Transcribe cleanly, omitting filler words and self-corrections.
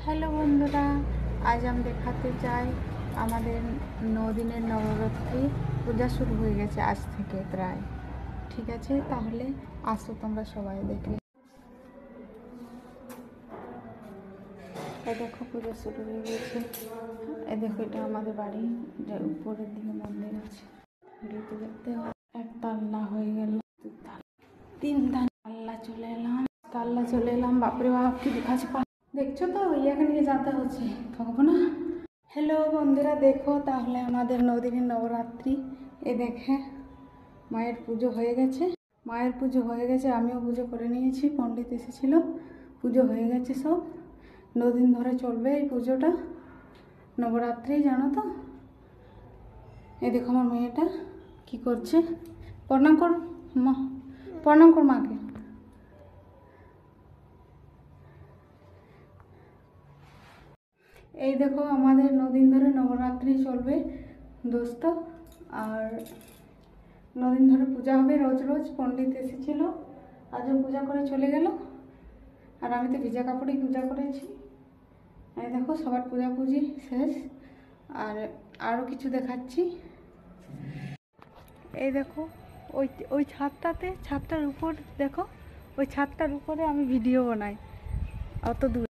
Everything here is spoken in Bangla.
হ্যালো বন্ধুরা, আজ আমি দেখাতে চাই আমাদের 9 দিনের নবরাত্রি পূজা শুরু হয়ে গেছে আজ থেকে প্রায়। ঠিক আছে, তাহলে আসো তোমরা সবাই দেখে। এই দেখো পূজা শুরু হয়ে গেছে। এই দেখো এটা আমাদের বাড়ি, যে উপরের দিকে মন্দির আছে। গেটে দেখতে একতলা হয়ে গেল, 3 তাল্লা চলে এলাম। বাপরে বাপ কি দেখাচ্ছে, দেখছো তো ইয়াকে নিয়ে যেতে হচ্ছে, থাকবো না। হ্যালো বন্ধুরা, দেখো তাহলে আমাদের 9 দিনের নবরাত্রি। এ দেখে মায়ের পুজো হয়ে গেছে। আমিও পুজো করে নিয়েছি, পণ্ডিত এসেছিল, পুজো হয়ে গেছে সব। 9 দিন ধরে চলবে এই পুজোটা, নবরাত্রি, জানো তো। এই দেখো আমার মেয়েটা কি করছে, প্রণাম কর মা, প্রণাম কর মাকে। এই দেখো আমাদের 9 দিন ধরে নবরাত্রি চলবে দোস্ত, আর 9 দিন ধরে পূজা হবে রোজ রোজ। পণ্ডিত এসেছিল, আজও পূজা করে চলে গেল, আর আমি তো ভিজা কাপড়েই পূজা করেছি। এই দেখো সবার পূজাপুজি শেষ। আর আরও কিছু দেখাচ্ছি। এই দেখো ওই ছাদটার উপর দেখো, ওই ছাদটার উপরে আমি ভিডিও বানাই, অত দূর